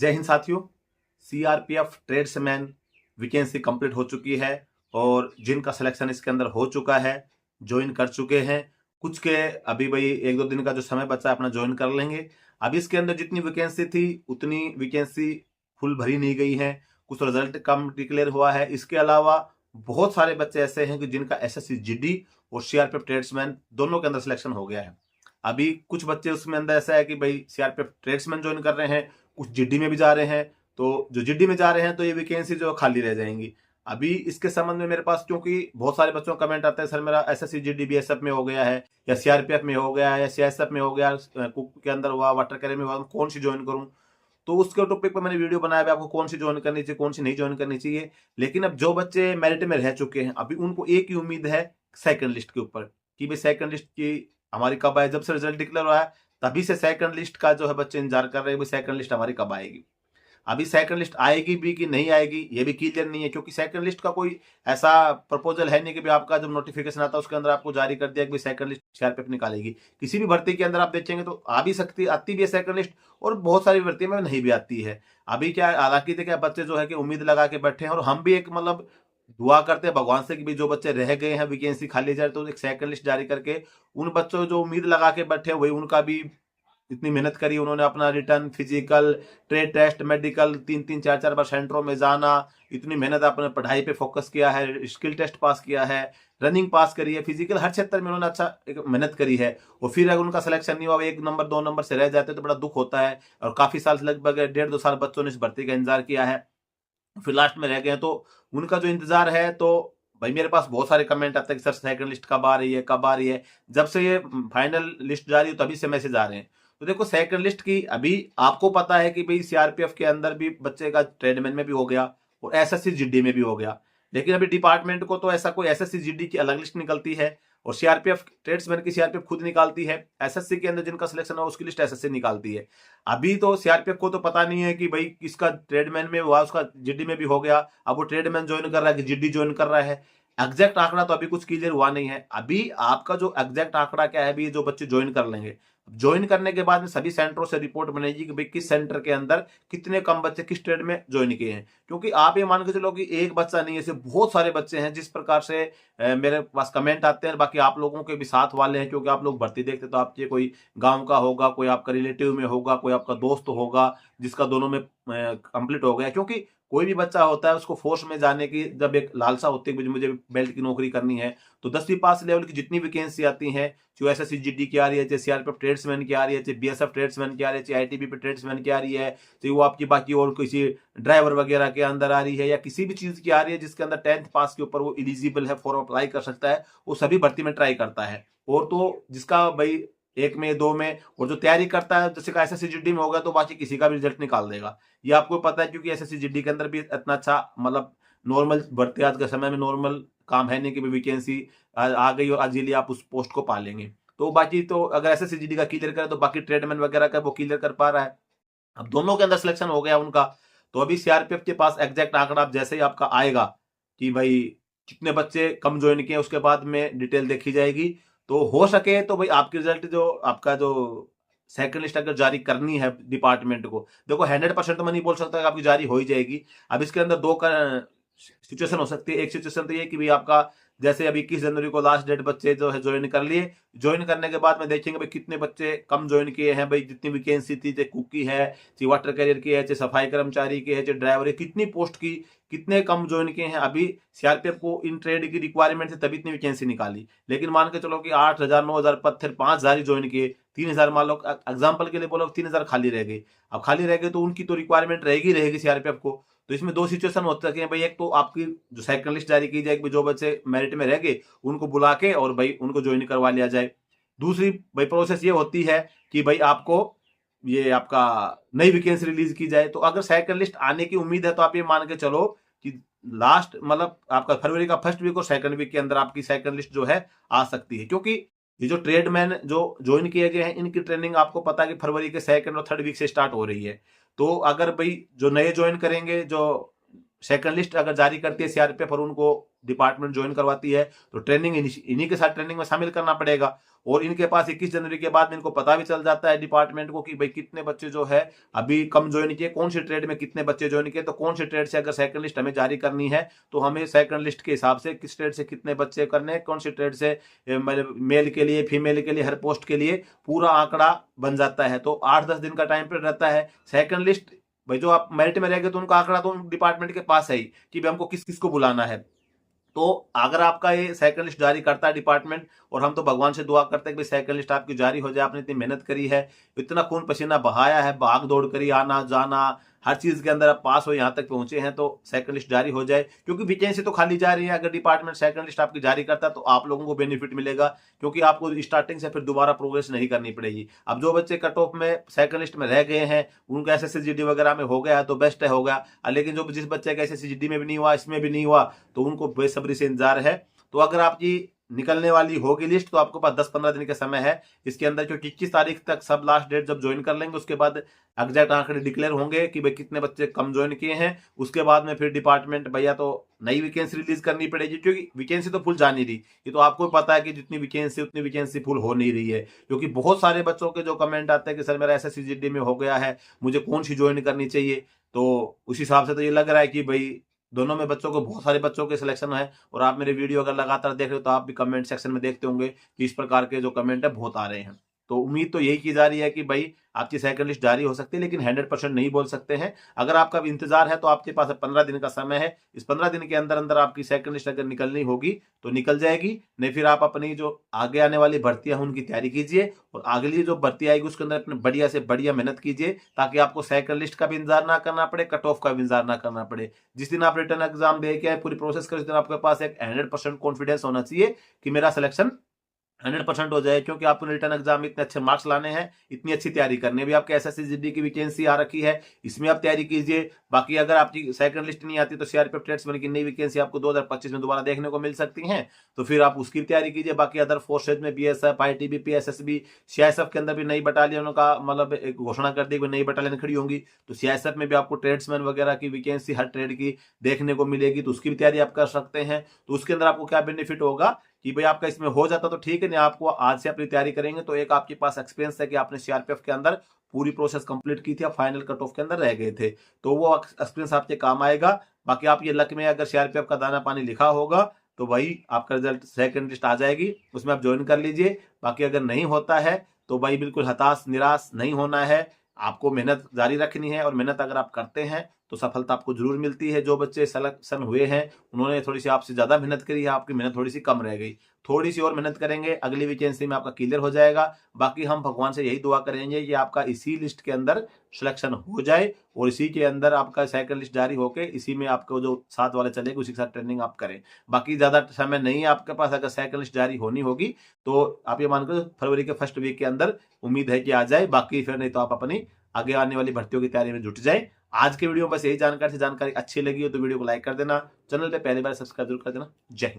जय हिंद साथियों। CRPF tradesman vacancy complete हो चुकी है और जिनका सिलेक्शन इसके अंदर हो चुका है ज्वाइन कर चुके हैं। कुछ के अभी भाई 1-2 दिन का जो समय बचा है अपना ज्वाइन कर लेंगे। अभी इसके अंदर जितनी वैकेंसी थी उतनी वैकेंसी फुल भरी नहीं गई है, कुछ रिजल्ट कम डिक्लेयर हुआ है। इसके अलावा बहुत सारे बच्चे ऐसे हैं कि जिनका एसएससी जीडी और सीआरपीएफ ट्रेड्समैन दोनों के अंदर सिलेक्शन हो गया है। अभी कुछ बच्चे उसमें अंदर ऐसा है कि भाई सीआरपीएफ ट्रेड्समैन ज्वाइन कर रहे हैं, कुछ जीडी में भी जा रहे हैं। तो जो जीडी में जा रहे हैं तो ये वैकेंसी जो खाली रह जाएंगी। अभी इसके संबंध में मेरे पास, क्योंकि बहुत सारे बच्चों का कमेंट आता है, सर मेरा एसएससी जीडी बीएसएफ में हो गया है या सीआरपीएफ में हो गया है या सीआईएसएफ में हो गया, कुक के अंदर हुआ, वाटर कैरियर में हुआ, कौन सी ज्वाइन करूं। तो उसके टॉपिक पर मैंने वीडियो बनाया है आपको कौन सी ज्वाइन करनी चाहिए, कौन सी नहीं ज्वाइन करनी चाहिए। लेकिन अब जो बच्चे मेरिट में रह चुके हैं अभी उनको एक ही उम्मीद है सेकंड लिस्ट के ऊपर कि भाई सेकंड लिस्ट की हमारी कब आए। जब से रिजल्ट डिक्लेयर हुआ है तभी से सेकंड लिस्ट का जो है बच्चे इंतजार कर रहे हैं भाई सेकंड लिस्ट हमारी कब आएगी। अभी सेकंड लिस्ट आएगी भी कि नहीं आएगी ये भी क्लियर नहीं है, क्योंकि सेकंड लिस्ट का कोई ऐसा प्रपोजल है नहीं कि भी आपका जब नोटिफिकेशन आता है उसके अंदर आपको जारी कर दिया कि सेकंड लिस्ट सीआरपीएफ निकालेगी। किसी भी भर्ती के अंदर आप देखेंगे तो आ भी सकती, आती भी है सेकंड लिस्ट, और बहुत सारी भर्ती में नहीं भी आती है। अभी क्या है, हालांकि देखिए बच्चे जो है कि उम्मीद लगा के बैठे हैं और हम भी एक मतलब दुआ करते हैं भगवान से कि भी जो बच्चे रह गए हैं वैकेंसी खाली जाए तो एक सेकंड लिस्ट जारी करके उन बच्चों जो उम्मीद लगा के बैठे हैं वही उनका भी इतनी मेहनत करी उन्होंने, अपना return, physical, trade test, medical, 3-3 4-4 बार सेंटरों में जाना, इतनी मेहनत अपने पढ़ाई पे फोकस किया है, स्किल टेस्ट पास किया है, रनिंग पास करी है, फिजिकल हर क्षेत्र में उन्होंने अच्छा एक मेहनत करी है। और फिर अगर उनका सिलेक्शन नहीं हुआ, 1 नंबर 2 नंबर से रह जाते तो बड़ा दुख होता है। और काफी साल से लगभग 1.5-2 साल बच्चों ने इस भर्ती का इंतजार किया है, फिर लास्ट में रह गए। तो उनका जो इंतजार है, तो भाई मेरे पास बहुत सारे कमेंट आते हैं कि सर सेकंड लिस्ट कब आ रही है, कब आ रही है। जब से ये फाइनल लिस्ट जारी हो तभी से मैसेज आ रहे हैं। तो देखो सेकंड लिस्ट की अभी आपको पता है कि भाई सीआरपीएफ के अंदर भी बच्चे का ट्रेडमैन में भी हो गया और एसएससी जीडी में भी हो गया। लेकिन अभी डिपार्टमेंट को तो ऐसा कोई एसएससी जीडी की अलग लिस्ट निकलती है और सीआरपीएफ ट्रेड्समैन की सीआरपीएफ खुद निकालती है। एसएससी के अंदर जिनका सिलेक्शन हो उसकी लिस्ट एसएससी निकालती है। अभी तो सीआरपीएफ को तो पता नहीं है कि भाई किसका ट्रेडमैन में हुआ, उसका जीडी में भी हो गया, अब वो ट्रेडमैन ज्वाइन कर रहा है कि जीडी ज्वाइन कर रहा है। एग्जैक्ट आंकड़ा तो अभी कुछ क्लियर हुआ नहीं है। अभी आपका जो एग्जैक्ट आंकड़ा क्या है, अभी जो बच्चे ज्वाइन कर लेंगे, ज्वाइन करने के बाद में सभी सेंटरों से रिपोर्ट बनेगी कि भाई किस सेंटर के अंदर कितने कम बच्चे किस ट्रेड में ज्वाइन किए हैं। क्योंकि आप ये मान के चलो कि एक बच्चा नहीं, ऐसे बहुत सारे बच्चे हैं। जिस प्रकार से मेरे पास कमेंट आते हैं, बाकी आप लोगों के भी साथ वाले हैं, क्योंकि आप लोग भर्ती देखते तो आपके कोई गांव का होगा, कोई आपका रिलेटिव में होगा, कोई आपका दोस्त होगा जिसका दोनों में कंप्लीट हो गया। क्योंकि कोई भी बच्चा होता है उसको फोर्स में जाने की जब एक लालसा होती है कि मुझे बेल्ट की नौकरी करनी है, तो 10वीं पास लेवल की जितनी वैकेंसी आती है, जो एसएससी जीडी की आ रही है, चाहे सीआरपीएफ ट्रेड्समैन की आ रही है, चाहे बीएसएफ ट्रेड्समैन की आ रही है, चाहे आईटीबीपी ट्रेड्समैन की आ रही है, चाहे वो आपकी बाकी और किसी ड्राइवर वगैरह के अंदर आ रही है, या किसी भी चीज की आ रही है जिसके अंदर 10th पास के ऊपर वो इलिजिबल है, फॉर्म अप्लाई कर सकता है, वो सभी भर्ती में ट्राई करता है। और तो जिसका भाई 1 में 2 में और जो तैयारी करता है, जैसे एसएससी जीडी में होगा तो बाकी किसी का भी रिजल्ट निकाल देगा। ये आपको पता है, क्योंकि एसएससी जीडी के अंदर भी इतना अच्छा मतलब नॉर्मल भर्ती आज के समय में नॉर्मल काम है नहीं कि वैकेंसी आ गई और इजीली आप उस पोस्ट को पा लेंगे। तो बाकी तो अगर एसएससी जीडी का क्लियर करे तो बाकी ट्रेडमैन वगैरह का वो क्लियर कर पा रहा है। अब दोनों के अंदर सिलेक्शन हो गया उनका। तो अभी सीआरपीएफ के पास एग्जैक्ट आंकड़ा आप जैसे ही आपका आएगा कि भाई कितने बच्चे कम ज्वाइन किए, उसके बाद में डिटेल देखी जाएगी। तो हो सके तो भाई आपकी रिजल्ट जो आपका जो सेकंड लिस्ट अगर जारी करनी है डिपार्टमेंट को, देखो 100% तो मैं नहीं बोल सकता कि आपकी जारी हो ही जाएगी। अब इसके अंदर दो सिचुएशन हो सकती है। एक सिचुएशन तो ये कि भाई आपका जैसे अभी 21 जनवरी को लास्ट डेट, बच्चे जो है ज्वाइन कर लिए, ज्वाइन करने के बाद में देखेंगे भाई कितने बच्चे कम ज्वाइन किए हैं। भाई जितनी वैकेंसी थी, चाहे कुक की है, चाहे वाटर कैरियर की है, चाहे सफाई कर्मचारी की है, चाहे ड्राइवर है, कितनी पोस्ट की कितने कम ज्वाइन किए हैं। अभी सीआरपीएफ को इन ट्रेड की रिक्वायरमेंट थी तभी इतनी वैकेंसी निकाली। लेकिन मान के चलो कि 8,000 9,000 पद थे, 5,000 ही ज्वाइन किए, 3,000 मान लो एग्जाम्पल के लिए बोलो 3,000 खाली रह गई। अब खाली रह गए तो उनकी तो रिक्वायरमेंट रहेगी सीआरपीएफ को। तो इसमें दो सिचुएशन हो सकती है भाई, एक तो आपकी जो सेकंड लिस्ट जारी की जाए, जो बच्चे मेरिट में रह गए उनको बुला के और भाई उनको ज्वाइन करवा लिया जाए। दूसरी भाई प्रोसेस ये होती है कि भाई आपको ये आपका नई वैकेंसी रिलीज की जाए। तो अगर सेकंड लिस्ट आने की उम्मीद है तो आप ये मान के चलो कि लास्ट मतलब आपका फरवरी का फर्स्ट वीक और सेकंड वीक के अंदर आपकी सेकंड लिस्ट जो है आ सकती है। क्योंकि ये जो ट्रेडमैन जो ज्वाइन किए गए हैं इनकी ट्रेनिंग आपको पता है कि फरवरी के सेकंड और थर्ड वीक से स्टार्ट हो रही है। तो अगर भाई जो नए ज्वाइन करेंगे, जो सेकंड लिस्ट अगर जारी करती है सीआरपीएफ और उनको डिपार्टमेंट ज्वाइन करवाती है, तो ट्रेनिंग इन्हीं के साथ ट्रेनिंग में शामिल करना पड़ेगा। और इनके पास 21 जनवरी के बाद में इनको पता भी चल जाता है डिपार्टमेंट को कि भाई कितने बच्चे जो है अभी कम ज्वाइन किए, कौन सी ट्रेड में कितने बच्चे ज्वाइन किए। तो कौन सी ट्रेड से अगर सेकंड लिस्ट हमें जारी करनी है तो हमें सेकंड लिस्ट के हिसाब से किस ट्रेड से कितने बच्चे करने हैं, कौन सी ट्रेड से मेल के लिए फीमेल के लिए हर पोस्ट के लिए पूरा आंकड़ा बन जाता है। तो 8-10 दिन का टाइम पीरियड रहता है। सेकंड लिस्ट भाई जो आप मेरिट में रहेंगे तो उनका आंकड़ा तो डिपार्टमेंट के पास है ही कि भाई हमको किस किस को बुलाना है। तो अगर आपका ये सेकंड लिस्ट जारी करता है डिपार्टमेंट, और हम तो भगवान से दुआ करते हैं कि सेकंड लिस्ट आपकी जारी हो जाए, आपने इतनी मेहनत करी है, इतना खून पसीना बहाया है, भाग दौड़ करी, आना जाना हर चीज के अंदर आप पास हो, यहाँ तक पहुंचे हैं, तो सेकंड लिस्ट जारी हो जाए। क्योंकि वैकेंसी तो खाली जा रही है। अगर डिपार्टमेंट सेकंड लिस्ट आपकी जारी करता है तो आप लोगों को बेनिफिट मिलेगा, क्योंकि आपको स्टार्टिंग से फिर दोबारा प्रोग्रेस नहीं करनी पड़ेगी। अब जो बच्चे कट ऑफ में सेकंड लिस्ट में रह गए हैं, उनका SSC-GD वगैरह में हो गया तो बेस्ट है, हो गया। लेकिन जो जिस बच्चे का SSC-GD में भी नहीं हुआ, इसमें भी नहीं हुआ, तो उनको बेसब्री से इंतजार है। तो अगर आपकी निकलने वाली होगी लिस्ट तो आपके पास 10-15 दिन का समय है इसके अंदर, क्योंकि 21 तारीख तक सब लास्ट डेट जब ज्वाइन कर लेंगे उसके बाद एग्जैक्ट आंकड़े डिक्लेयर होंगे कि भाई कितने बच्चे कम ज्वाइन किए हैं। उसके बाद में फिर डिपार्टमेंट भैया तो नई वैकेंसी रिलीज करनी पड़ेगी, क्योंकि वैकेंसी तो फुल जा नहीं रही। ये तो आपको पता है कि जितनी वैकेंसी उतनी वैकेंसी फुल हो नहीं रही है, क्योंकि बहुत सारे बच्चों के जो कमेंट आते हैं कि सर मेरा SSC-GD में हो गया है, मुझे कौन सी ज्वाइन करनी चाहिए। तो उस हिसाब से तो ये लग रहा है कि भाई दोनों में बच्चों को, बहुत सारे बच्चों के सिलेक्शन है। और आप मेरे वीडियो अगर लगातार देख रहे हो तो आप भी कमेंट सेक्शन में देखते होंगे कि इस प्रकार के जो कमेंट है बहुत आ रहे हैं। तो उम्मीद तो यही की जा रही है कि भाई आपकी सेकंड लिस्ट जारी हो सकती है, लेकिन 100% नहीं बोल सकते हैं। अगर आपका इंतजार है तो आपके पास 15 दिन का समय है। इस 15 दिन के अंदर अंदर आपकी सेकंड लिस्ट अगर निकलनी होगी तो निकल जाएगी, नहीं फिर आप अपनी जो आगे आने वाली भर्तियां उनकी तैयारी कीजिए, और अगली जो भर्ती आएगी उसके अंदर अपने बढ़िया से बढ़िया मेहनत कीजिए, ताकि आपको सेकंड लिस्ट का भी इंतजार ना करना पड़े, कट ऑफ का भी इंतजार ना करना पड़े। जिस दिन आप रिटर्न एग्जाम दे के पूरी प्रोसेस कर, उस दिन आपके पास एक 100% कॉन्फिडेंस होना चाहिए कि मेरा सिलेक्शन 100% हो जाए, क्योंकि आपको रिटर्न एग्जाम में इतने अच्छे मार्क्स लाने हैं, इतनी अच्छी तैयारी करनी है। भी आपके SSC-GD की वैकेंसी आ रखी है, इसमें आप तैयारी कीजिए। बाकी अगर आपकी सेकंड लिस्ट नहीं आती तो CRPF ट्रेड्समैन की नई वैकेंसी आपको 2025 में दोबारा देखने को मिल सकती है, तो फिर आप उसकी तैयारी कीजिए। बाकी अदर फोर्सेज में BSF, ITBP, SSB, CISF के अंदर भी नई बटालियनों का मतलब एक घोषणा कर दी, नई बटालियन खड़ी होंगी, तो CISF में भी आपको ट्रेड्समैन वगैरह की वैकेंसी हर ट्रेड की देखने को मिलेगी, तो उसकी भी तैयारी आप कर सकते हैं। तो उसके अंदर आपको क्या बेनिफिट होगा कि भाई आपका इसमें हो जाता तो ठीक है, नहीं आपको आज से अपनी तैयारी करेंगे तो एक आपके पास एक्सपीरियंस है कि आपने CRPF के अंदर पूरी प्रोसेस कंप्लीट की थी, आप फाइनल कट ऑफ के अंदर रह गए थे, तो वो एक्सपीरियंस आपके काम आएगा। बाकी आप ये लक में अगर CRPF का दाना पानी लिखा होगा तो भाई आपका रिजल्ट सेकंड लिस्ट आ जाएगी, उसमें आप ज्वाइन कर लीजिए। बाकी अगर नहीं होता है तो भाई बिल्कुल हताश निराश नहीं होना है, आपको मेहनत जारी रखनी है, और मेहनत अगर आप करते हैं तो सफलता आपको जरूर मिलती है। जो बच्चे सिलेक्शन हुए हैं उन्होंने थोड़ी सी आपसे ज्यादा मेहनत करी है, आपकी मेहनत थोड़ी सी कम रह गई, थोड़ी सी और मेहनत करेंगे अगली वैकेंसी में आपका क्लियर हो जाएगा। बाकी हम भगवान से यही दुआ करेंगे कि आपका इसी लिस्ट के अंदर सिलेक्शन हो जाए, और इसी के अंदर आपका सेकंड लिस्ट जारी होके इसी में आपको जो साथ वाले चलेगा उसी के साथ ट्रेनिंग आप करें। बाकी ज्यादा समय नहीं है आपके पास, अगर सेकंड लिस्ट जारी होनी होगी तो आप ये मानकर फरवरी के फर्स्ट वीक के अंदर उम्मीद है कि आ जाए। बाकी फिर नहीं तो आप अपनी आगे आने वाली भर्तियों की तैयारी में जुट जाए। आज के वीडियो में बस यही जानकारी अच्छी लगी हो तो वीडियो को लाइक कर देना, चैनल पे पहली बार सब्सक्राइब जरूर कर देना। जय हिंद।